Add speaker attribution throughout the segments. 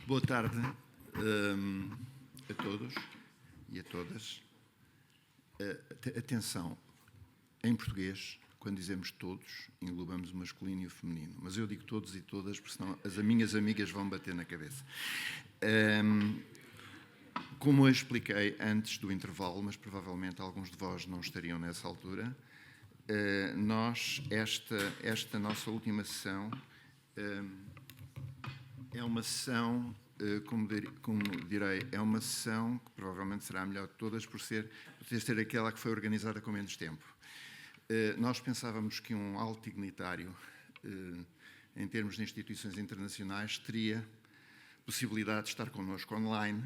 Speaker 1: Boa tarde a todos e a todas. Atenção, em português, quando dizemos todos, englobamos o masculino e o feminino. Mas eu digo todos e todas, porque senão as minhas amigas vão bater na cabeça. Como eu expliquei antes do intervalo, mas provavelmente alguns de vós não estariam nessa altura, esta nossa última sessão é uma sessão, como direi, é uma sessão que provavelmente será a melhor de todas por ser aquela que foi organizada com menos tempo. Nós pensávamos que um alto dignitário, em termos de instituições internacionais, teria possibilidade de estar connosco online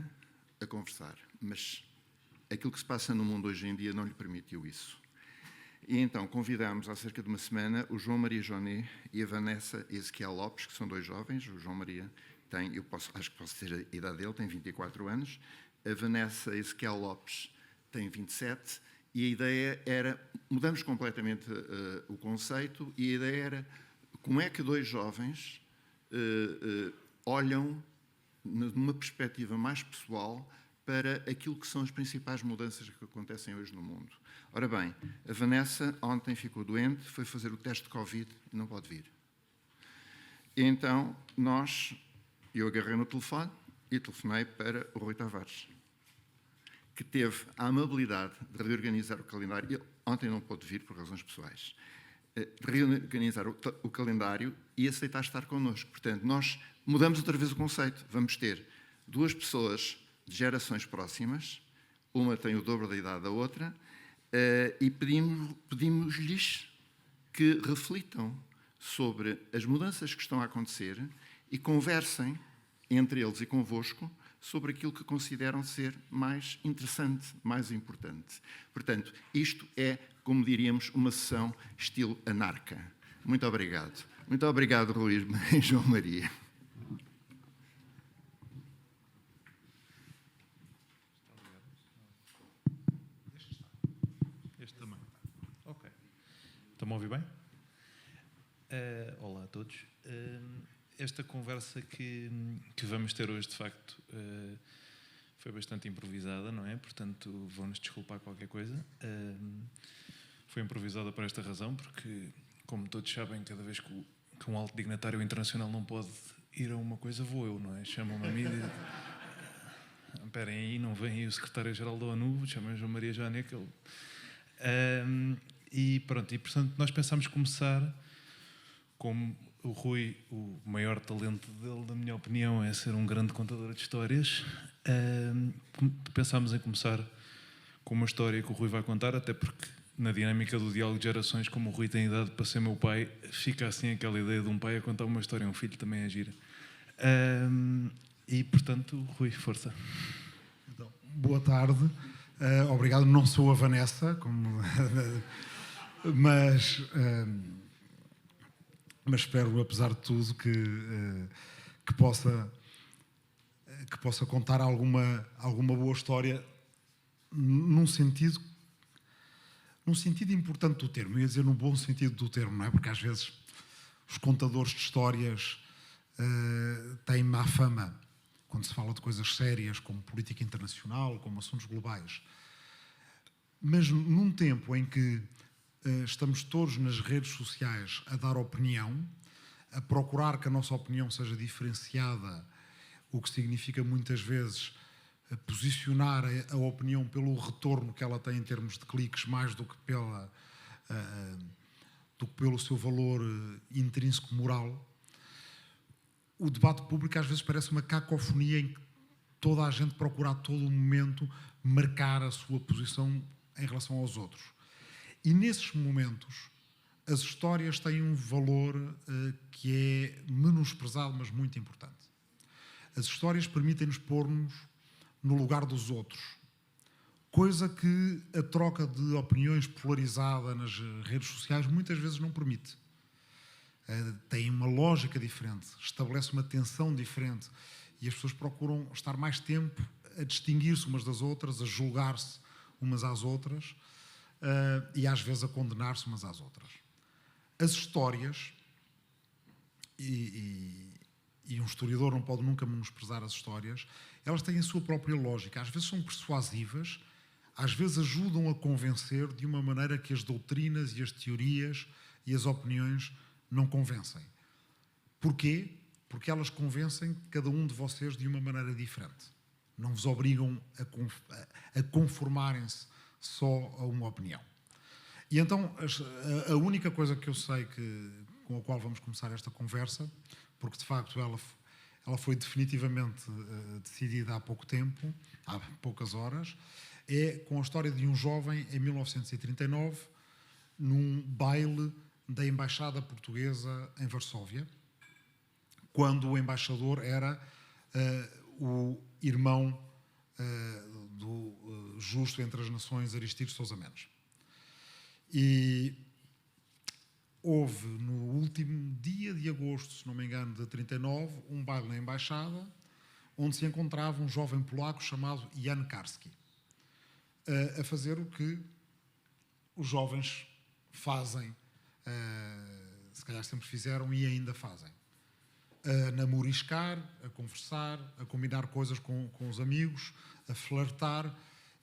Speaker 1: a conversar, mas aquilo que se passa no mundo hoje em dia não lhe permitiu isso. E então convidámos há cerca de uma semana o João Maria Jonet e a Vanessa Ezequiel Lopes, que são dois jovens. O João Maria tem, acho que posso dizer a idade dele, tem 24 anos. A Vanessa Ezequiel Lopes tem 27. E a ideia era, mudamos completamente o conceito, e a ideia era como é que dois jovens olham numa perspectiva mais pessoal para aquilo que são as principais mudanças que acontecem hoje no mundo. Ora bem, a Vanessa ontem ficou doente, foi fazer o teste de Covid e não pode vir. E então eu agarrei no telefone e telefonei para o Rui Tavares, que teve a amabilidade de reorganizar o calendário. Ele ontem não pôde vir por razões pessoais. De reorganizar o calendário e aceitar estar connosco. Portanto, nós mudamos outra vez o conceito. Vamos ter duas pessoas de gerações próximas, uma tem o dobro da idade da outra, e pedimos-lhes que reflitam sobre as mudanças que estão a acontecer e conversem entre eles e convosco sobre aquilo que consideram ser mais interessante, mais importante. Portanto, isto é, como diríamos, uma sessão estilo anarca. Muito obrigado. Muito obrigado, Rui e João Maria.
Speaker 2: Este também. Ok. Estão-me a ouvir bem? Olá a todos. Esta conversa que vamos ter hoje, de facto, foi bastante improvisada, não é? Portanto, vão-nos desculpar qualquer coisa. Foi improvisada por esta razão, porque, como todos sabem, cada vez que um alto dignatário internacional não pode ir a uma coisa, vou eu, não é? Chamam-me a mim e dizem: esperem aí, não vem aí o secretário-geral da ONU, chamam João Maria Jonet, que ele... E pronto, e portanto nós pensámos começar como o Rui, o maior talento dele, na minha opinião, é ser um grande contador de histórias. Pensámos em começar com uma história que o Rui vai contar, até porque na dinâmica do diálogo de gerações, como o Rui tem idade para ser meu pai, fica assim aquela ideia de um pai a contar uma história, um filho também a gira. E portanto, Rui, força.
Speaker 3: Então, boa tarde. Obrigado. Não sou a Vanessa, mas espero, apesar de tudo, que possa contar alguma boa história num sentido importante do termo. Eu ia dizer no bom sentido do termo, não é? Porque às vezes os contadores de histórias têm má fama quando se fala de coisas sérias como política internacional, como assuntos globais. Mas num tempo em que estamos todos nas redes sociais a dar opinião, a procurar que a nossa opinião seja diferenciada, o que significa muitas vezes posicionar a opinião pelo retorno que ela tem em termos de cliques, mais do que pelo seu valor intrínseco moral, o debate público às vezes parece uma cacofonia em que toda a gente procura a todo momento marcar a sua posição em relação aos outros. E nesses momentos, as histórias têm um valor que é menosprezado, mas muito importante. As histórias permitem-nos pôr-nos no lugar dos outros, coisa que a troca de opiniões polarizada nas redes sociais muitas vezes não permite. Tem uma lógica diferente, estabelece uma tensão diferente e as pessoas procuram estar mais tempo a distinguir-se umas das outras, a julgar-se umas às outras e às vezes a condenar-se umas às outras. As histórias, e e um historiador não pode nunca menosprezar as histórias, elas têm a sua própria lógica. Às vezes são persuasivas, às vezes ajudam a convencer de uma maneira que as doutrinas e as teorias e as opiniões não convencem. Porquê? Porque elas convencem cada um de vocês de uma maneira diferente. Não vos obrigam a conformarem-se só a uma opinião. E então, a única coisa que eu sei com a qual vamos começar esta conversa, porque de facto ela foi definitivamente decidida há pouco tempo, há poucas horas, é com a história de um jovem em 1939, num baile da Embaixada Portuguesa em Varsóvia, quando o embaixador era o irmão do justo entre as nações, Aristides Sousa Mendes. E houve, no último dia de agosto, se não me engano, de 39, um baile na Embaixada, onde se encontrava um jovem polaco chamado Jan Karski, a fazer o que os jovens fazem, se calhar sempre fizeram e ainda fazem. A namoriscar, a conversar, a combinar coisas com os amigos, a flertar,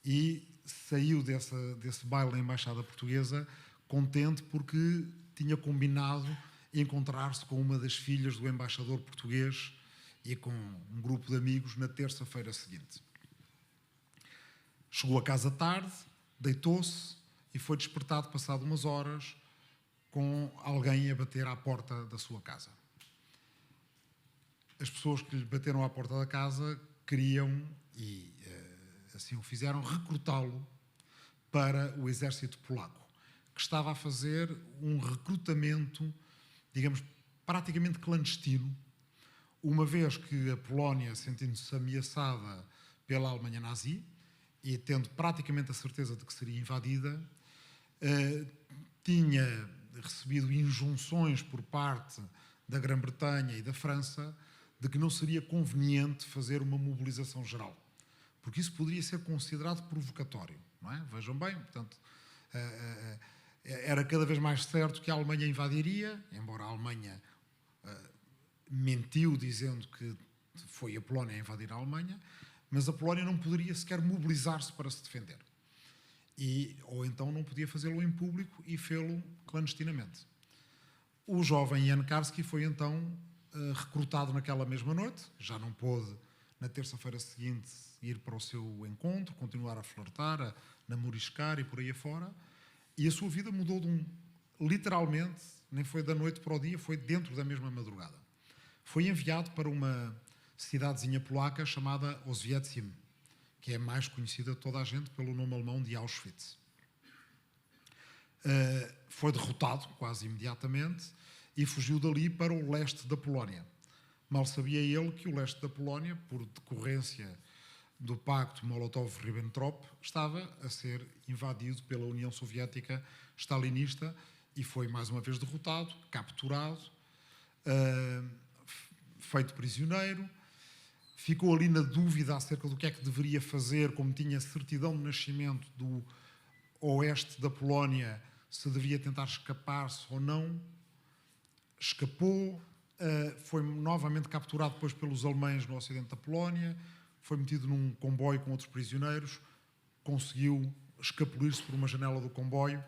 Speaker 3: e saiu desse baile na Embaixada Portuguesa contente porque tinha combinado encontrar-se com uma das filhas do embaixador português e com um grupo de amigos na terça-feira seguinte. Chegou a casa tarde, deitou-se e foi despertado passado umas horas com alguém a bater à porta da sua casa. As pessoas que lhe bateram à porta da casa queriam, e assim o fizeram, recrutá-lo para o exército polaco, que estava a fazer um recrutamento, digamos, praticamente clandestino, uma vez que a Polónia, sentindo-se ameaçada pela Alemanha nazi e tendo praticamente a certeza de que seria invadida, tinha recebido injunções por parte da Grã-Bretanha e da França de que não seria conveniente fazer uma mobilização geral, porque isso poderia ser considerado provocatório, não é? Vejam bem, portanto, era cada vez mais certo que a Alemanha invadiria, embora a Alemanha mentiu dizendo que foi a Polónia a invadir a Alemanha, mas a Polónia não poderia sequer mobilizar-se para se defender. Ou então não podia fazê-lo em público e fê-lo clandestinamente. O jovem Jan Karski foi então recrutado naquela mesma noite, já não pôde, na terça-feira seguinte, ir para o seu encontro, continuar a flertar, a namoriscar e por aí afora, e a sua vida mudou literalmente, nem foi da noite para o dia, foi dentro da mesma madrugada. Foi enviado para uma cidadezinha polaca chamada Oświęcim, que é mais conhecida de toda a gente pelo nome alemão de Auschwitz. Foi derrotado quase imediatamente e fugiu dali para o leste da Polónia. Mal sabia ele que o leste da Polónia, por decorrência do pacto Molotov-Ribbentrop, estava a ser invadido pela União Soviética stalinista e foi mais uma vez derrotado, capturado, feito prisioneiro. Ficou ali na dúvida acerca do que é que deveria fazer, como tinha certidão de nascimento do oeste da Polónia, se devia tentar escapar-se ou não. Escapou, foi novamente capturado depois pelos alemães no ocidente da Polónia, foi metido num comboio com outros prisioneiros, conseguiu escapulir-se por uma janela do comboio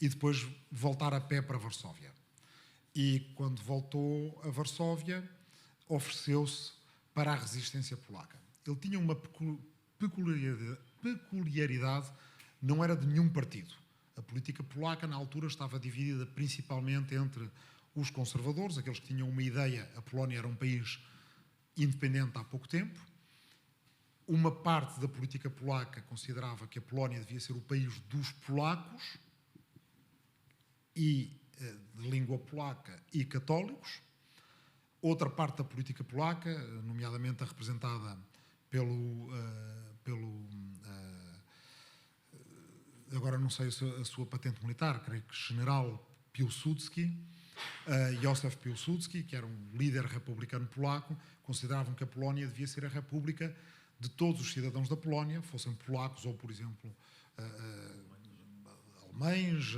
Speaker 3: e depois voltar a pé para Varsóvia. E quando voltou a Varsóvia, ofereceu-se para a resistência polaca. Ele tinha uma peculiaridade, não era de nenhum partido. A política polaca, na altura, estava dividida principalmente entre os conservadores, aqueles que tinham uma ideia, a Polónia era um país independente há pouco tempo. Uma parte da política polaca considerava que a Polónia devia ser o país dos polacos e de língua polaca e católicos. Outra parte da política polaca, nomeadamente a representada pelo agora não sei a sua patente militar, creio que general Piłsudski, Józef Piłsudski, que era um líder republicano polaco, consideravam que a Polónia devia ser a república de todos os cidadãos da Polónia, fossem polacos ou, por exemplo, alemães,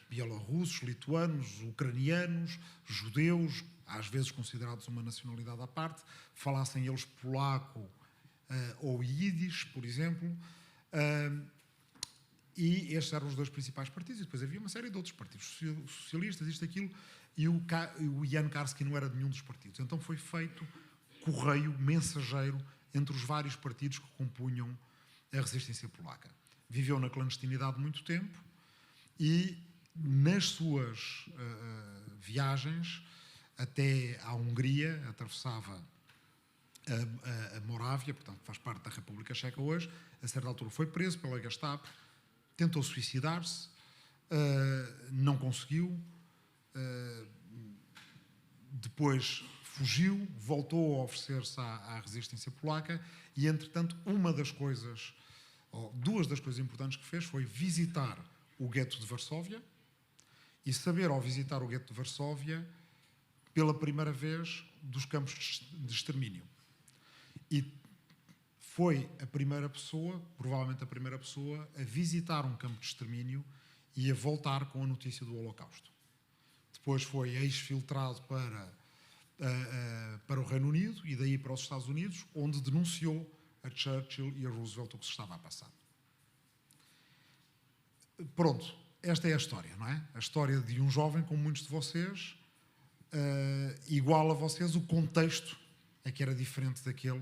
Speaker 3: bielorrussos, lituanos, ucranianos, judeus, às vezes considerados uma nacionalidade à parte, falassem eles polaco ou ídis, por exemplo, e estes eram os dois principais partidos, e depois havia uma série de outros partidos, socialistas, isto, aquilo, e o Jan Karski não era de nenhum dos partidos. Então foi feito correio, mensageiro, entre os vários partidos que compunham a resistência polaca. Viveu na clandestinidade muito tempo e, nas suas viagens até à Hungria, atravessava a Morávia, portanto faz parte da República Checa hoje, a certa altura foi preso pela Gestapo, tentou suicidar-se, não conseguiu, depois fugiu, voltou a oferecer-se à resistência polaca e, entretanto, uma das coisas, ou duas das coisas importantes que fez foi visitar o gueto de Varsóvia e saber, ao visitar o gueto de Varsóvia, pela primeira vez, dos campos de extermínio. E foi a primeira pessoa, provavelmente a primeira pessoa, a visitar um campo de extermínio e a voltar com a notícia do Holocausto. Depois foi exfiltrado para o Reino Unido e daí para os Estados Unidos, onde denunciou a Churchill e a Roosevelt o que se estava a passar. Pronto, esta é a história, não é? A história de um jovem, como muitos de vocês, igual a vocês, o contexto é que era diferente daquele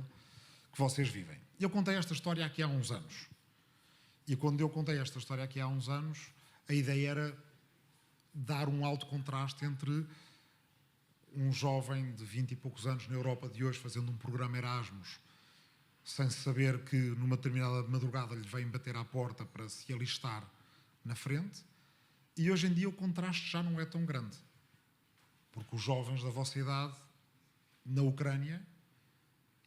Speaker 3: que vocês vivem. Eu contei esta história aqui há uns anos. E quando eu contei esta história aqui há uns anos, a ideia era dar um alto contraste entre um jovem de 20 e poucos anos na Europa de hoje fazendo um programa Erasmus, sem saber que numa determinada madrugada lhe vêm bater à porta para se alistar na frente, e hoje em dia o contraste já não é tão grande. Porque os jovens da vossa idade, na Ucrânia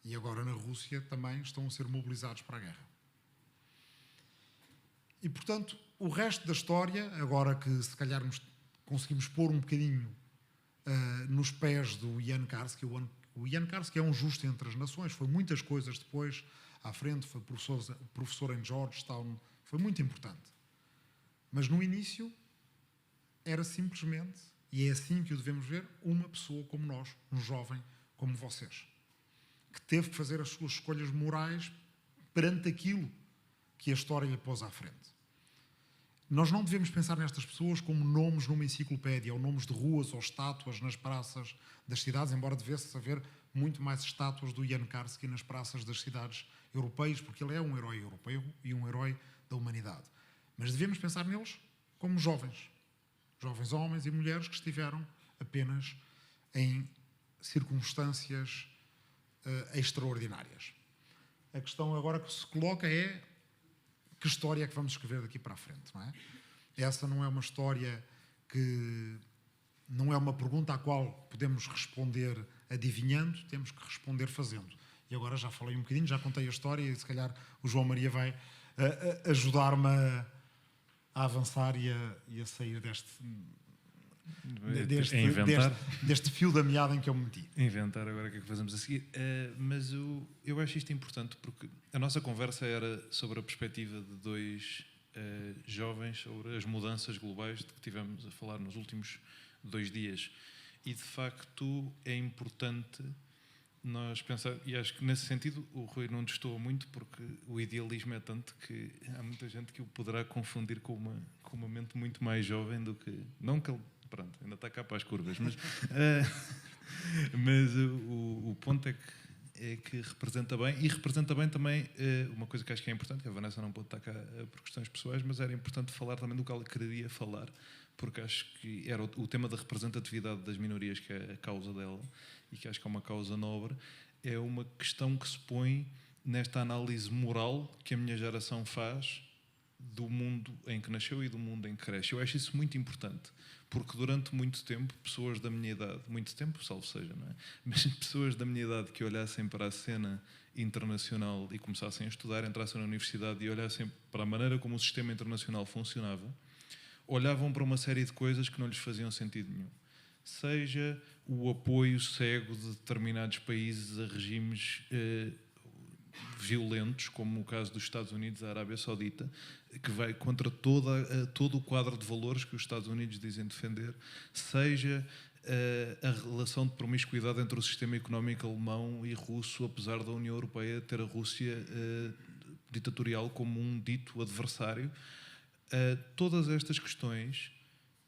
Speaker 3: e agora na Rússia, também estão a ser mobilizados para a guerra. E, portanto, o resto da história, agora que se calhar conseguimos pôr um bocadinho nos pés do Jan Karski, o Jan Karski é um justo entre as nações, foi muitas coisas depois à frente, foi professor em Georgetown, foi muito importante. Mas no início era simplesmente, e é assim que o devemos ver, uma pessoa como nós, um jovem como vocês, que teve que fazer as suas escolhas morais perante aquilo que a história lhe pôs à frente. Nós não devemos pensar nestas pessoas como nomes numa enciclopédia, ou nomes de ruas ou estátuas nas praças das cidades, embora devesse haver muito mais estátuas do Jan Karski nas praças das cidades europeias, porque ele é um herói europeu e um herói da humanidade. Mas devemos pensar neles como jovens homens e mulheres que estiveram apenas em circunstâncias extraordinárias. A questão agora que se coloca é: que história é que vamos escrever daqui para a frente, não é? Essa não é uma história que... não é uma pergunta à qual podemos responder adivinhando, temos que responder fazendo. E agora já falei um bocadinho, já contei a história e se calhar o João Maria vai ajudar-me a avançar e a sair deste fio da meada em que eu me meti.
Speaker 2: Inventar agora o que é que fazemos a seguir. Mas eu acho isto importante porque a nossa conversa era sobre a perspectiva de dois jovens, sobre as mudanças globais de que tivemos a falar nos últimos 2 dias. E, de facto, é importante nós pensar, e acho que nesse sentido o Rui não destoa muito, porque o idealismo é tanto que há muita gente que o poderá confundir com uma mente muito mais jovem do que... Não que ele, pronto, ainda está cá para as curvas, mas o ponto é que representa bem, e representa bem também uma coisa que acho que é importante, que a Vanessa não pode estar cá por questões pessoais, mas era importante falar também do que ela queria falar, porque acho que era o tema da representatividade das minorias, que é a causa dela, e que acho que é uma causa nobre, é uma questão que se põe nesta análise moral que a minha geração faz do mundo em que nasceu e do mundo em que cresce. Eu acho isso muito importante, porque durante muito tempo, pessoas da minha idade, muito tempo, salvo seja, não é? Mas pessoas da minha idade que olhassem para a cena internacional e começassem a estudar, entrassem na universidade e olhassem para a maneira como o sistema internacional funcionava, olhavam para uma série de coisas que não lhes faziam sentido nenhum. Seja o apoio cego de determinados países a regimes violentos, como o caso dos Estados Unidos e da Arábia Saudita, que vai contra todo o quadro de valores que os Estados Unidos dizem defender, seja a relação de promiscuidade entre o sistema económico alemão e russo, apesar da União Europeia ter a Rússia ditatorial como um dito adversário. Todas estas questões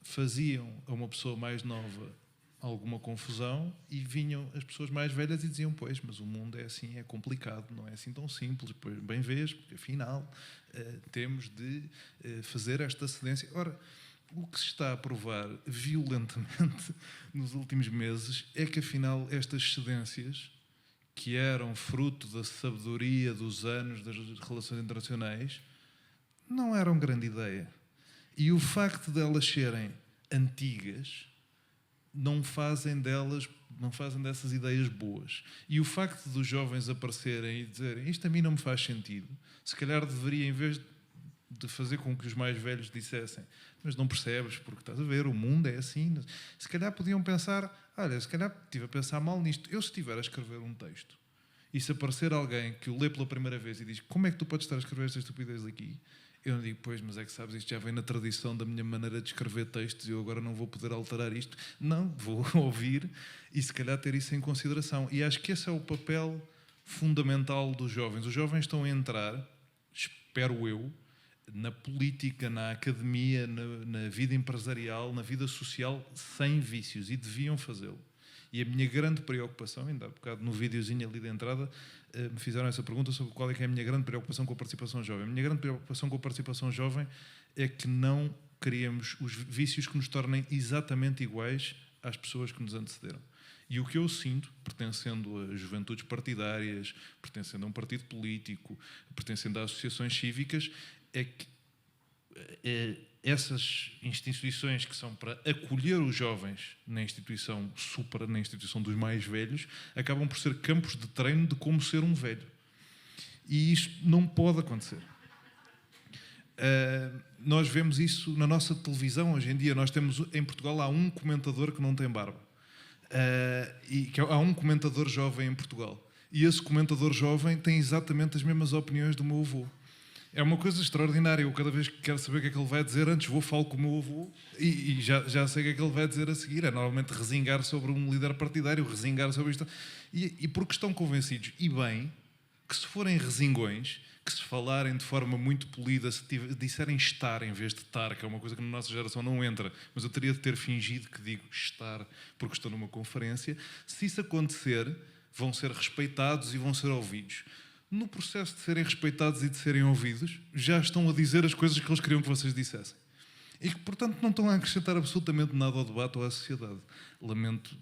Speaker 2: faziam a uma pessoa mais nova alguma confusão e vinham as pessoas mais velhas e diziam: pois, mas o mundo é assim, é complicado, não é assim tão simples. Pois bem vês, porque afinal temos de fazer esta cedência. Ora, o que se está a provar violentamente nos últimos meses é que afinal estas cedências, que eram fruto da sabedoria dos anos das relações internacionais, não eram grande ideia. E o facto de elas serem antigas não fazem dessas ideias boas. E o facto dos jovens aparecerem e dizerem: isto a mim não me faz sentido, se calhar deveria, em vez de fazer com que os mais velhos dissessem: mas não percebes, porque estás a ver, o mundo é assim. Se calhar podiam pensar: olha, se calhar estive a pensar mal nisto. Eu, se estiver a escrever um texto e se aparecer alguém que o lê pela primeira vez e diz: como é que tu podes estar a escrever esta estupidez aqui? Eu não digo: pois, mas é que sabes, isto já vem na tradição da minha maneira de escrever textos e eu agora não vou poder alterar isto. Não, vou ouvir e se calhar ter isso em consideração. E acho que esse é o papel fundamental dos jovens. Os jovens estão a entrar, espero eu, na política, na academia, na vida empresarial, na vida social, sem vícios, e deviam fazê-lo. E a minha grande preocupação, ainda há bocado no videozinho ali de entrada, me fizeram essa pergunta sobre qual é que é a minha grande preocupação com a participação jovem. A minha grande preocupação com a participação jovem é que não criemos os vícios que nos tornem exatamente iguais às pessoas que nos antecederam. E o que eu sinto, pertencendo a juventudes partidárias, pertencendo a um partido político, pertencendo a associações cívicas, é que essas instituições que são para acolher os jovens na instituição dos mais velhos, acabam por ser campos de treino de como ser um velho. E isto não pode acontecer. Nós vemos isso na nossa televisão hoje em dia. Nós temos, em Portugal, há um comentador que não tem barba. Há um comentador jovem em Portugal. E esse comentador jovem tem exatamente as mesmas opiniões do meu avô. É uma coisa extraordinária. Eu, cada vez que quero saber o que é que ele vai dizer, antes falo com o meu avô e já sei o que é que ele vai dizer a seguir. É normalmente resingar sobre um líder partidário, resingar sobre isto. E porque estão convencidos, e bem, que se forem resingões, que se falarem de forma muito polida, se disserem estar em vez de estar, que é uma coisa que na nossa geração não entra, mas eu teria de ter fingido que digo estar porque estou numa conferência, se isso acontecer, vão ser respeitados e vão ser ouvidos. No processo de serem respeitados e de serem ouvidos, já estão a dizer as coisas que eles queriam que vocês dissessem. E que, portanto, não estão a acrescentar absolutamente nada ao debate ou à sociedade. Lamento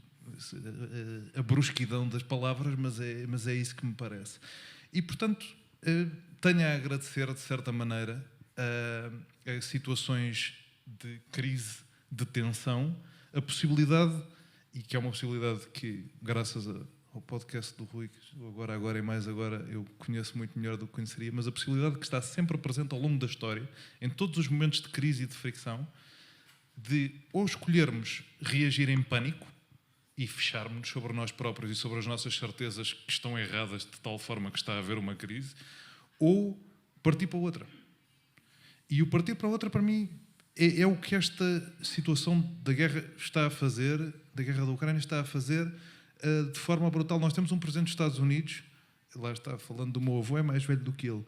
Speaker 2: a brusquidão das palavras, mas é isso que me parece. E, portanto, tenho a agradecer, de certa maneira, a situações de crise, de tensão, a possibilidade, e que é uma possibilidade que, graças ao podcast do Rui, agora e mais agora, eu conheço muito melhor do que conheceria, mas a possibilidade que está sempre presente ao longo da história, em todos os momentos de crise e de fricção, de ou escolhermos reagir em pânico e fecharmos-nos sobre nós próprios e sobre as nossas certezas que estão erradas de tal forma que está a haver uma crise, ou partir para outra. E o partir para outra, para mim, é o que esta situação da guerra está a fazer, da guerra da Ucrânia está a fazer de forma brutal. Nós temos um presidente dos Estados Unidos, lá está falando do meu avô, é mais velho do que ele,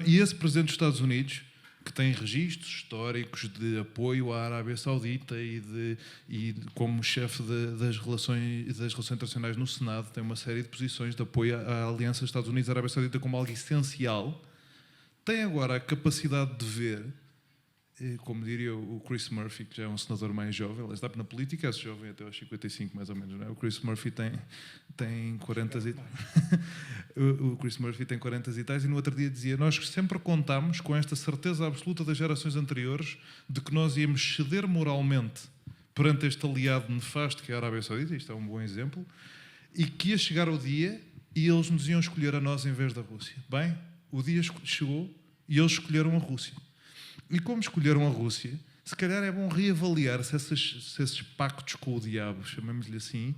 Speaker 2: e esse presidente dos Estados Unidos, que tem registros históricos de apoio à Arábia Saudita e como chefe das relações internacionais no Senado, tem uma série de posições de apoio à aliança dos Estados Unidos e Arábia Saudita como algo essencial, tem agora a capacidade de ver, como diria o Chris Murphy, que já é um senador mais jovem, ele está na política, é jovem até aos 55 mais ou menos, não é? O Chris Murphy tem 40 e o Chris Murphy tem 40 e tais, e no outro dia dizia: nós sempre contámos com esta certeza absoluta das gerações anteriores de que nós íamos ceder moralmente perante este aliado nefasto que é a Arábia Saudita, isto é um bom exemplo, e que ia chegar o dia e eles nos iam escolher a nós em vez da Rússia. Bem, o dia chegou e eles escolheram a Rússia. E como escolheram a Rússia, se calhar é bom reavaliar se esses pactos com o diabo, chamamos-lhe assim,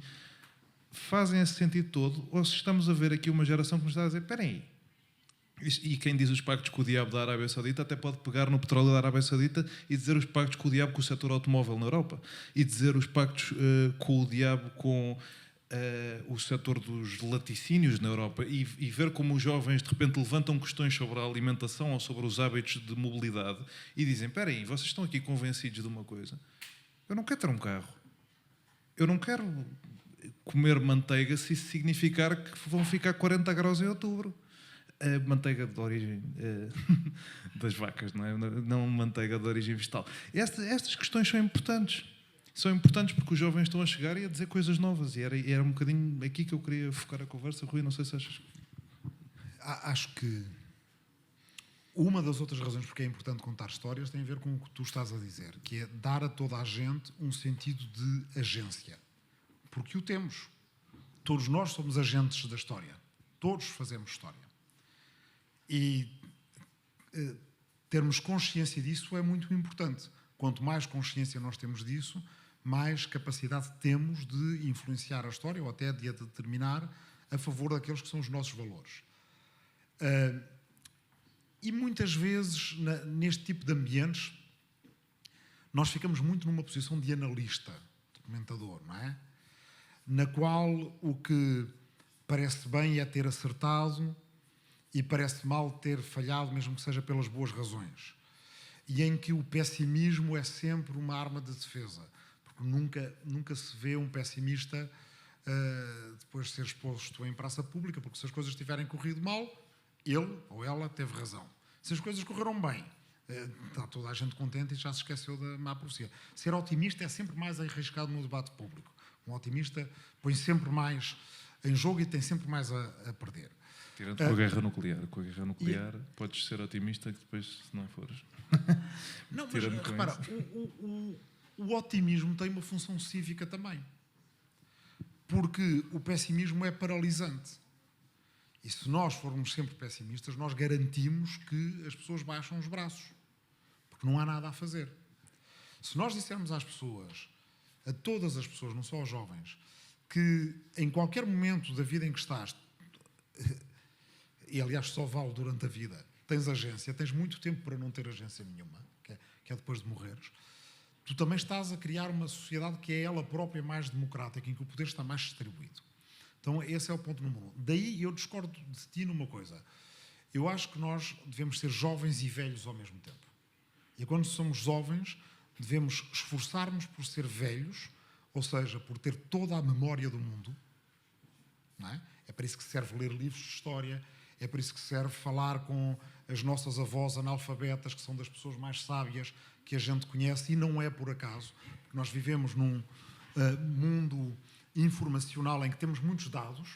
Speaker 2: fazem esse sentido todo, ou se estamos a ver aqui uma geração que nos está a dizer, espera aí, e quem diz os pactos com o diabo da Arábia Saudita até pode pegar no petróleo da Arábia Saudita e dizer os pactos com o diabo com o setor automóvel na Europa, e dizer os pactos com o diabo com o setor dos laticínios na Europa, e ver como os jovens de repente levantam questões sobre a alimentação ou sobre os hábitos de mobilidade e dizem, espera aí, vocês estão aqui convencidos de uma coisa, eu não quero ter um carro, eu não quero comer manteiga se isso significar que vão ficar 40 graus em outubro. Manteiga de origem das vacas, não é? Não manteiga de origem vegetal. Estas questões são importantes. São importantes porque os jovens estão a chegar e a dizer coisas novas. E era um bocadinho aqui que eu queria focar a conversa. Rui, não sei se achas.
Speaker 3: Acho que uma das outras razões porque é importante contar histórias tem a ver com o que tu estás a dizer, que é dar a toda a gente um sentido de agência. Porque o temos. Todos nós somos agentes da história. Todos fazemos história. E termos consciência disso é muito importante. Quanto mais consciência nós temos disso, mais capacidade temos de influenciar a história ou até de a determinar a favor daqueles que são os nossos valores. E muitas vezes, neste tipo de ambientes, nós ficamos muito numa posição de analista, de comentador, não é? Na qual o que parece bem é ter acertado e parece mal ter falhado, mesmo que seja pelas boas razões. E em que o pessimismo é sempre uma arma de defesa. Porque nunca se vê um pessimista depois de ser exposto em praça pública, porque se as coisas tiverem corrido mal, ele ou ela teve razão. Se as coisas correram bem, está toda a gente contente e já se esqueceu da má profecia. Ser otimista é sempre mais arriscado no debate público. Um otimista põe sempre mais em jogo e tem sempre mais a perder.
Speaker 2: Tirando com a guerra nuclear. Com a guerra nuclear podes ser otimista que depois, se não fores...
Speaker 3: Não, mas repara, o otimismo tem uma função cívica também. Porque o pessimismo é paralisante. E se nós formos sempre pessimistas, nós garantimos que as pessoas baixam os braços. Porque não há nada a fazer. Se nós dissermos às pessoas, a todas as pessoas, não só aos jovens, que em qualquer momento da vida em que estás, e aliás só vale durante a vida, tens agência, tens muito tempo para não ter agência nenhuma, que é depois de morreres, tu também estás a criar uma sociedade que é ela própria mais democrática, em que o poder está mais distribuído. Então esse é o ponto número 1. Daí eu discordo de ti numa coisa. Eu acho que nós devemos ser jovens e velhos ao mesmo tempo. E quando somos jovens, devemos esforçar-nos por ser velhos, ou seja, por ter toda a memória do mundo. Não é? É para isso que serve ler livros de história, é por isso que serve falar com as nossas avós analfabetas, que são das pessoas mais sábias que a gente conhece, e não é por acaso, porque nós vivemos num mundo informacional em que temos muitos dados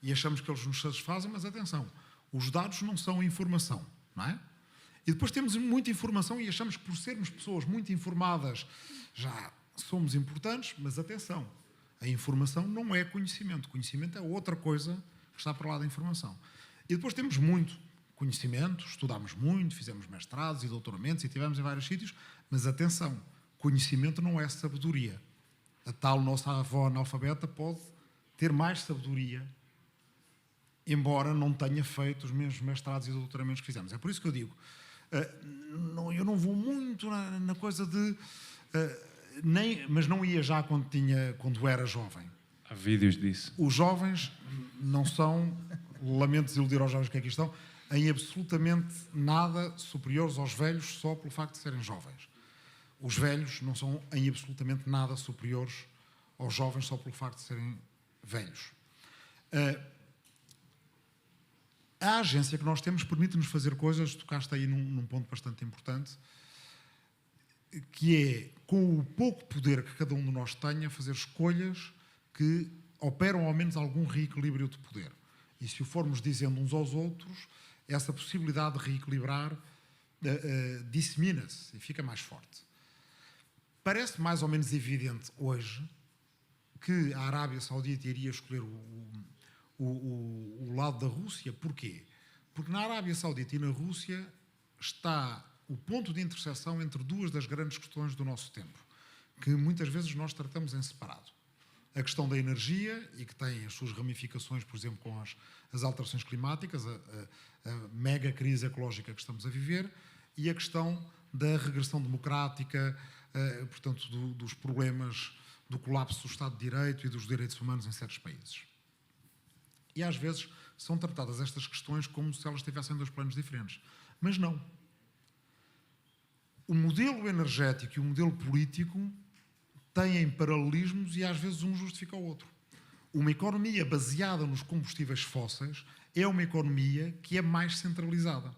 Speaker 3: e achamos que eles nos satisfazem, mas atenção, os dados não são informação, não é? E depois temos muita informação e achamos que por sermos pessoas muito informadas já somos importantes, mas atenção, a informação não é conhecimento. Conhecimento é outra coisa que está para lá da informação. E depois temos muito conhecimento, estudámos muito, fizemos mestrados e doutoramentos e estivemos em vários sítios, mas atenção, conhecimento não é sabedoria. A tal nossa avó analfabeta pode ter mais sabedoria, embora não tenha feito os mesmos mestrados e doutoramentos que fizemos. É por isso que eu digo, eu não vou muito na coisa de... mas não ia já quando era jovem.
Speaker 2: Há vídeos disso.
Speaker 3: Os jovens não são, lamento desiludir aos jovens que aqui estão, em absolutamente nada superiores aos velhos só pelo facto de serem jovens. Os velhos não são em absolutamente nada superiores aos jovens só pelo facto de serem velhos. A agência que nós temos permite-nos fazer coisas, tocaste aí num ponto bastante importante, que é, com o pouco poder que cada um de nós tenha, fazer escolhas que operam ao menos algum reequilíbrio de poder. E se o formos dizendo uns aos outros, essa possibilidade de reequilibrar dissemina-se e fica mais forte. Parece mais ou menos evidente hoje que a Arábia Saudita iria escolher o lado da Rússia. Porquê? Porque na Arábia Saudita e na Rússia está o ponto de interseção entre duas das grandes questões do nosso tempo, que muitas vezes nós tratamos em separado. a questão da energia, e que tem as suas ramificações, por exemplo, com as alterações climáticas, a mega crise ecológica que estamos a viver, e a questão da regressão democrática, portanto, dos problemas do colapso do Estado de Direito e dos direitos humanos em certos países. E às vezes são tratadas estas questões como se elas tivessem dois planos diferentes. Mas não. O modelo energético e o modelo político têm paralelismos e às vezes um justifica o outro. Uma economia baseada nos combustíveis fósseis é uma economia que é mais centralizada.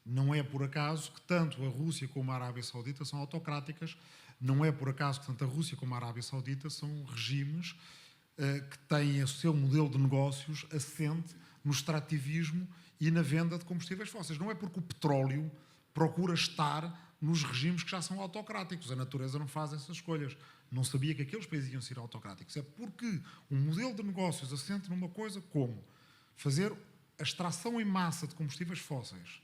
Speaker 3: Não é por acaso que tanto a Rússia como a Arábia Saudita são autocráticas, não é por acaso que tanto a Rússia como a Arábia Saudita são regimes que têm o seu modelo de negócios assente no extrativismo e na venda de combustíveis fósseis. Não é porque o petróleo procura estar nos regimes que já são autocráticos. A natureza não faz essas escolhas. Não sabia que aqueles países iam ser autocráticos. É porque um modelo de negócios assente numa coisa como fazer a extração em massa de combustíveis fósseis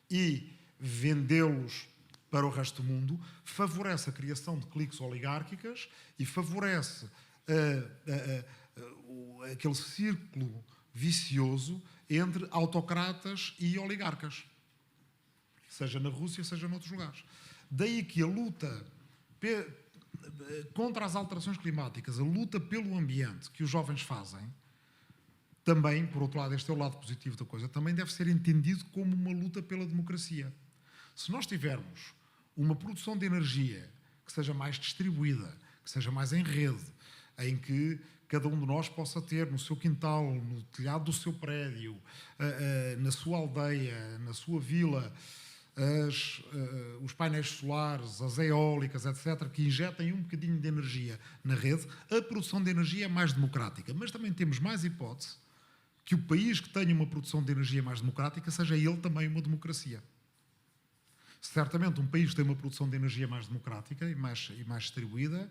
Speaker 3: e vendê-los para o resto do mundo favorece a criação de cliques oligárquicas e favorece aquele círculo vicioso entre autocratas e oligarcas, seja na Rússia, seja noutros lugares. Daí que a luta contra as alterações climáticas, a luta pelo ambiente que os jovens fazem, também, por outro lado, este é o lado positivo da coisa, também deve ser entendido como uma luta pela democracia. Se nós tivermos uma produção de energia que seja mais distribuída, que seja mais em rede, em que cada um de nós possa ter no seu quintal, no telhado do seu prédio, na sua aldeia, na sua vila, os painéis solares, as eólicas, etc., que injetem um bocadinho de energia na rede, a produção de energia é mais democrática. Mas também temos mais hipótese que o país que tenha uma produção de energia mais democrática seja ele também uma democracia. Certamente um país que tem uma produção de energia mais democrática e mais distribuída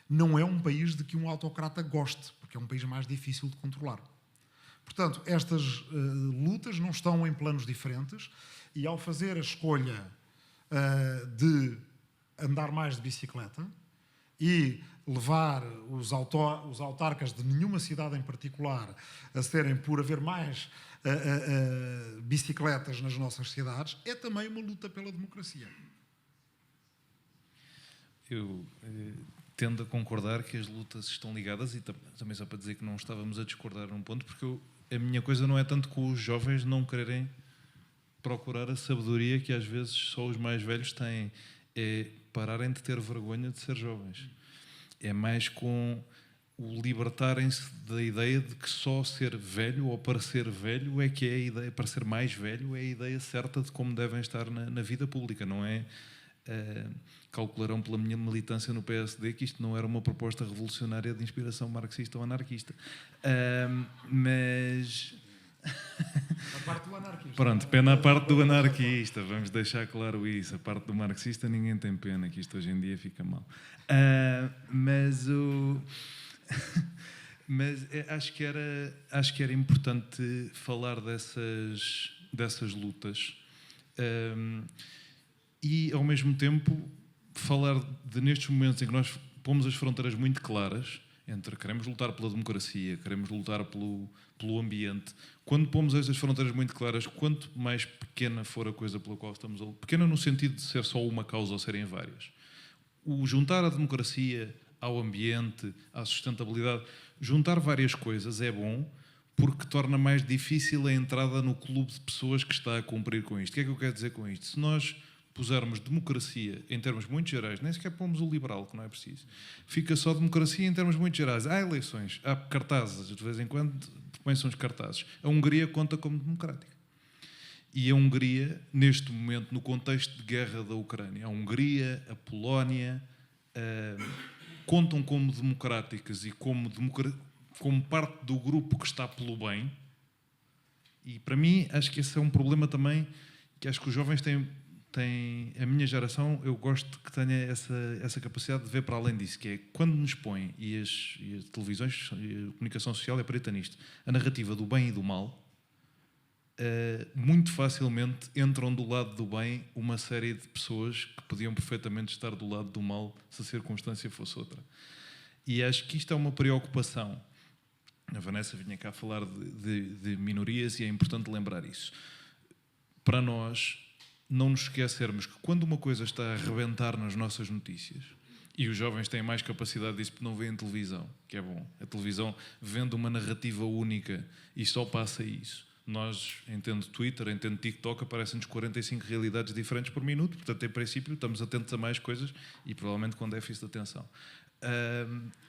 Speaker 3: não é um país de que um autocrata goste, porque é um país mais difícil de controlar. Portanto, estas lutas não estão em planos diferentes e ao fazer a escolha de andar mais de bicicleta e levar os autarcas de nenhuma cidade em particular a serem por haver mais bicicletas nas nossas cidades, é também uma luta pela democracia.
Speaker 2: Eu tendo a concordar que as lutas estão ligadas e também só para dizer que não estávamos a discordar num ponto, porque a minha coisa não é tanto com os jovens não quererem procurar a sabedoria que às vezes só os mais velhos têm, é pararem de ter vergonha de ser jovens. É mais com o libertarem-se da ideia de que só ser velho ou parecer velho é que é a ideia, para ser mais velho é a ideia certa de como devem estar na vida pública, não é? Calcularão pela minha militância no PSD que isto não era uma proposta revolucionária de inspiração marxista ou anarquista. Mas...
Speaker 3: A parte do anarquista.
Speaker 2: Pronto, pena a parte do anarquista, vamos deixar claro isso. A parte do marxista ninguém tem pena, que isto hoje em dia fica mal. Mas acho que era importante falar dessas lutas e, ao mesmo tempo, falar de nestes momentos em que nós pomos as fronteiras muito claras entre queremos lutar pela democracia, queremos lutar pelo ambiente. Quando pomos estas fronteiras muito claras, quanto mais pequena for a coisa pela qual estamos a lutar, pequena no sentido de ser só uma causa ou serem várias, o juntar a democracia ao ambiente, à sustentabilidade, juntar várias coisas é bom porque torna mais difícil a entrada no clube de pessoas que está a cumprir com isto. O que é que eu quero dizer com isto? Se nós pusermos democracia em termos muito gerais, nem sequer pomos o liberal, que não é preciso, fica só democracia em termos muito gerais. Há eleições, há cartazes, de vez em quando põem-se uns cartazes. A Hungria conta como democrática. E a Hungria, neste momento, no contexto de guerra da Ucrânia, a Hungria, a Polónia, contam como democráticas e como parte do grupo que está pelo bem. E, para mim, acho que esse é um problema também, que acho que os jovens têm a minha geração, eu gosto que tenha essa capacidade de ver para além disso, que é quando nos põem, e as televisões, a comunicação social é preta nisto, a narrativa do bem e do mal, muito facilmente entram do lado do bem uma série de pessoas que podiam perfeitamente estar do lado do mal se a circunstância fosse outra. E acho que isto é uma preocupação. A Vanessa vinha cá falar de minorias e é importante lembrar isso. Para nós, não nos esquecermos que quando uma coisa está a arrebentar nas nossas notícias, e os jovens têm mais capacidade disso porque não veem televisão, que é bom. A televisão vende uma narrativa única e só passa isso. Nós, entendo Twitter, entendo TikTok, aparecem-nos 45 realidades diferentes por minuto, portanto, em princípio, estamos atentos a mais coisas e provavelmente com déficit de atenção.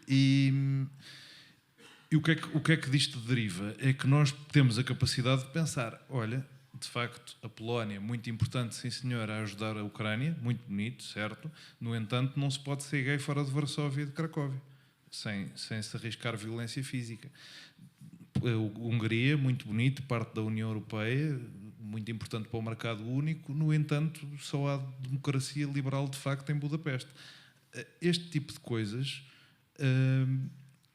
Speaker 2: E o que é que disto deriva? É que nós temos a capacidade de pensar, olha, de facto, a Polónia, muito importante, sim senhor, a ajudar a Ucrânia, muito bonito, certo? No entanto, não se pode ser gay fora de Varsóvia e de Cracóvia, sem se arriscar violência física. A Hungria, muito bonito, parte da União Europeia, muito importante para o mercado único, no entanto, só há democracia liberal de facto em Budapeste. Este tipo de coisas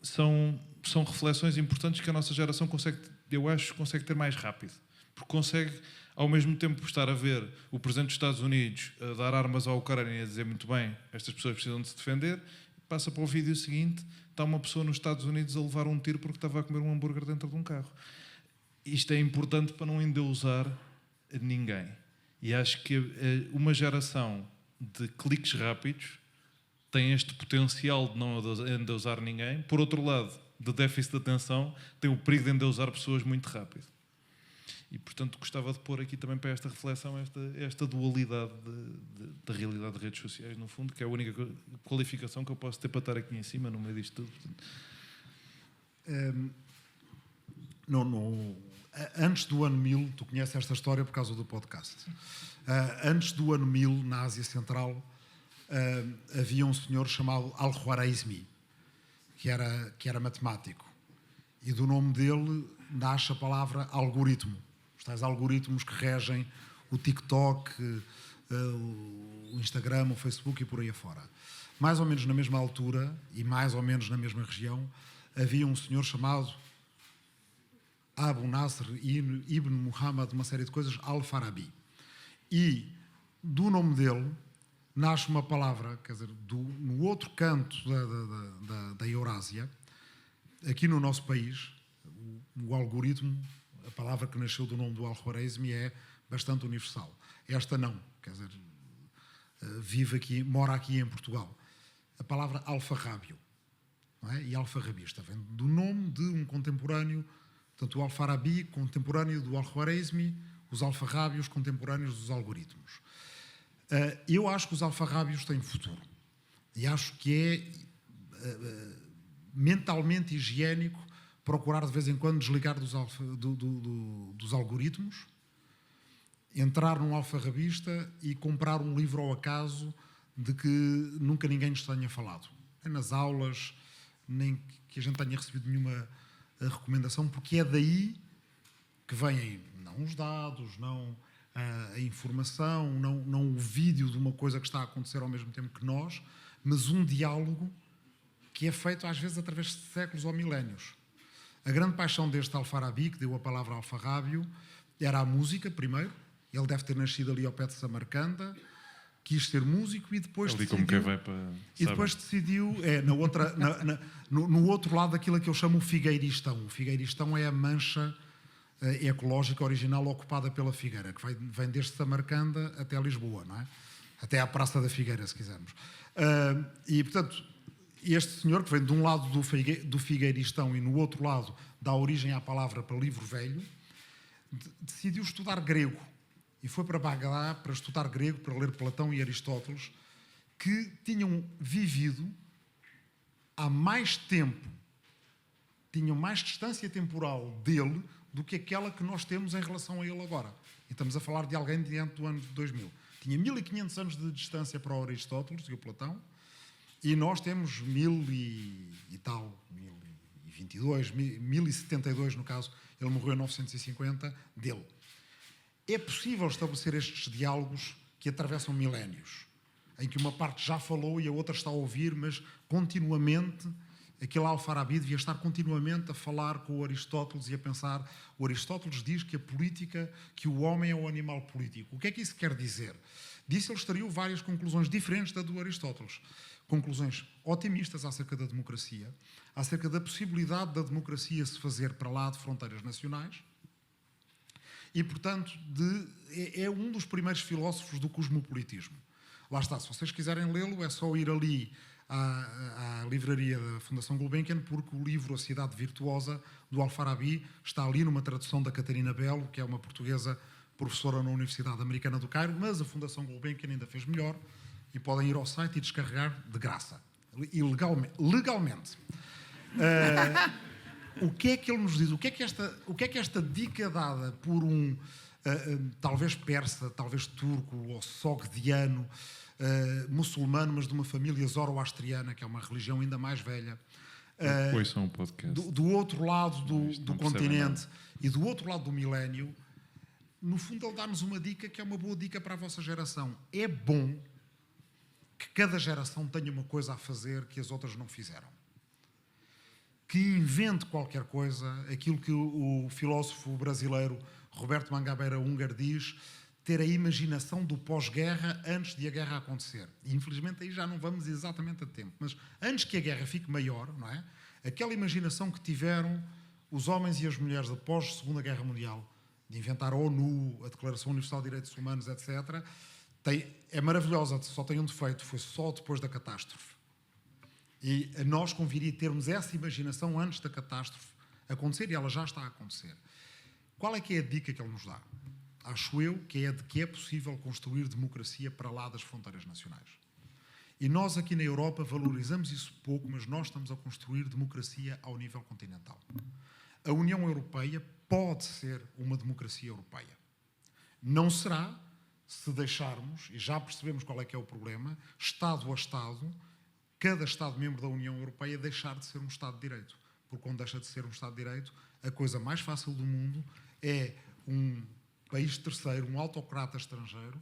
Speaker 2: são reflexões importantes que a nossa geração consegue ter mais rápido. Porque consegue, ao mesmo tempo, estar a ver o Presidente dos Estados Unidos a dar armas à Ucrânia e a dizer muito bem, estas pessoas precisam de se defender, passa para o vídeo seguinte, está uma pessoa nos Estados Unidos a levar um tiro porque estava a comer um hambúrguer dentro de um carro. Isto é importante para não endeusar ninguém. E acho que uma geração de cliques rápidos tem este potencial de não endeusar ninguém. Por outro lado, de déficit de atenção, tem o perigo de endeusar pessoas muito rápido. E, portanto, gostava de pôr aqui também para esta reflexão esta dualidade da realidade de redes sociais, no fundo, que é a única qualificação que eu posso ter para estar aqui em cima, no meio disto tudo.
Speaker 3: Antes do ano 1000, tu conheces esta história por causa do podcast. Antes do ano 1000, na Ásia Central, havia um senhor chamado Al-Khwarizmi, que era matemático. E do nome dele nasce a palavra algoritmo. Os tais algoritmos que regem o TikTok, o Instagram, o Facebook e por aí afora. Mais ou menos na mesma altura e mais ou menos na mesma região, havia um senhor chamado Abu Nasr Ibn Muhammad, uma série de coisas, Al-Farabi. E do nome dele nasce uma palavra, quer dizer, no outro canto da Eurásia, aqui no nosso país, o algoritmo, a palavra que nasceu do nome do Al-Khwarizmi é bastante universal. Esta não, quer dizer, vive aqui, mora aqui em Portugal. A palavra alfarrábio, não é? E alfarrabista vem do nome de um contemporâneo, portanto, o Al-Farabi, contemporâneo do Al-Khwarizmi, os alfarrábios contemporâneos dos algoritmos. Eu acho que os alfarrábios têm futuro. E acho que é mentalmente higiênico procurar de vez em quando desligar dos algoritmos, entrar num alfarrabista e comprar um livro ao acaso de que nunca ninguém nos tenha falado. Nem nas aulas, nem que a gente tenha recebido nenhuma recomendação, porque é daí que vêm não os dados, não a informação, não o vídeo de uma coisa que está a acontecer ao mesmo tempo que nós, mas um diálogo que é feito às vezes através de séculos ou milénios. A grande paixão deste Al-Farabi, que deu a palavra alfarrábio, era a música, primeiro. Ele deve ter nascido ali ao pé de Samarcanda, quis ser músico e depois
Speaker 2: ali
Speaker 3: decidiu...
Speaker 2: como quem vai para...
Speaker 3: E depois decidiu... no outro lado daquilo que eu chamo o Figueiristão. O Figueiristão é a mancha ecológica original ocupada pela Figueira, que vem desde Samarcanda até Lisboa, não é? Até à Praça da Figueira, se quisermos. E, portanto, este senhor, que vem de um lado do Figueiristão e no outro lado dá origem à palavra para livro velho, decidiu estudar grego. E foi para Bagdá para estudar grego, para ler Platão e Aristóteles, que tinham vivido há mais tempo, tinham mais distância temporal dele do que aquela que nós temos em relação a ele agora. E estamos a falar de alguém diante do ano de 2000. Tinha 1500 anos de distância para o Aristóteles e o Platão, e nós temos 1000 e tal, 1022, 1072 no caso, ele morreu em 950, dele. É possível estabelecer estes diálogos que atravessam milénios, em que uma parte já falou e a outra está a ouvir, mas continuamente, aquele Al-Farabi devia estar continuamente a falar com o Aristóteles e a pensar. O Aristóteles diz que a política, que o homem é um animal político. O que é que isso quer dizer? Disso ele extraiu várias conclusões diferentes da do Aristóteles. Conclusões otimistas acerca da democracia, acerca da possibilidade da democracia se fazer para lá de fronteiras nacionais e, portanto, é um dos primeiros filósofos do cosmopolitismo. Lá está, se vocês quiserem lê-lo, é só ir ali à livraria da Fundação Gulbenkian, porque o livro A Cidade Virtuosa, do Alfarabi, está ali numa tradução da Catarina Belo, que é uma portuguesa professora na Universidade Americana do Cairo, mas a Fundação Gulbenkian ainda fez melhor e podem ir ao site e descarregar de graça, legalmente. O que é que ele nos diz? O que é que esta dica dada por um talvez persa, talvez turco ou sogdiano, muçulmano, mas de uma família zoroastriana, que é uma religião ainda mais velha,
Speaker 2: Ouçam um podcast.
Speaker 3: do outro lado do continente
Speaker 2: nada.
Speaker 3: e do outro lado do milénio, no fundo ele dá-nos uma dica que é uma boa dica para a vossa geração. É bom que cada geração tenha uma coisa a fazer que as outras não fizeram. Que invente qualquer coisa, aquilo que o filósofo brasileiro Roberto Mangabeira Unger diz, ter a imaginação do pós-guerra antes de a guerra acontecer. E, infelizmente, aí já não vamos exatamente a tempo. Mas antes que a guerra fique maior, não é? Aquela imaginação que tiveram os homens e as mulheres após a Segunda Guerra Mundial, de inventar a ONU, a Declaração Universal de Direitos Humanos, etc., é maravilhosa, só tem um defeito, foi só depois da catástrofe. E a nós conviria termos essa imaginação antes da catástrofe acontecer, e ela já está a acontecer. Qual é que é a dica que ele nos dá? Acho eu que é de que é possível construir democracia para lá das fronteiras nacionais. E nós aqui na Europa valorizamos isso pouco, mas nós estamos a construir democracia ao nível continental. A União Europeia pode ser uma democracia europeia. Não será se deixarmos, e já percebemos qual é que é o problema, Estado a Estado, cada Estado-membro da União Europeia deixar de ser um Estado de Direito. Porque quando deixa de ser um Estado de Direito, a coisa mais fácil do mundo é um país terceiro, um autocrata estrangeiro,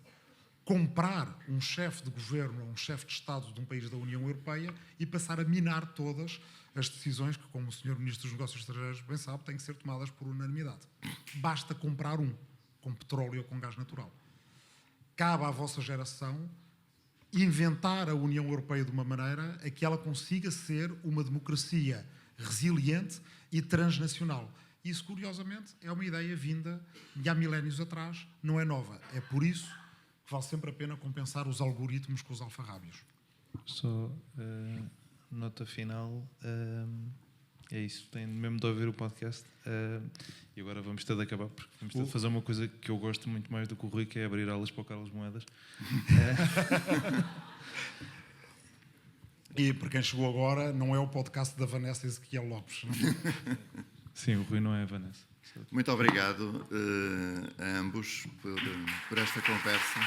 Speaker 3: comprar um chefe de governo ou um chefe de Estado de um país da União Europeia e passar a minar todas as decisões que, como o Sr. Ministro dos Negócios Estrangeiros bem sabe, têm que ser tomadas por unanimidade. Basta comprar um, com petróleo ou com gás natural. Cabe à vossa geração inventar a União Europeia de uma maneira a que ela consiga ser uma democracia resiliente e transnacional. Isso, curiosamente, é uma ideia vinda de há milénios atrás, não é nova. É por isso que vale sempre a pena compensar os algoritmos com os alfarrábios.
Speaker 2: Só nota final, é isso, tem mesmo de ouvir o podcast e agora vamos ter de acabar porque vamos ter de fazer uma coisa que eu gosto muito mais do que o Rui, que é abrir aulas para o Carlos Moedas.
Speaker 3: E para quem chegou agora, não é o podcast da Vanessa Ezequiel Lopes.
Speaker 2: Sim, o Rui não é a Vanessa.
Speaker 1: Muito obrigado a ambos por esta conversa.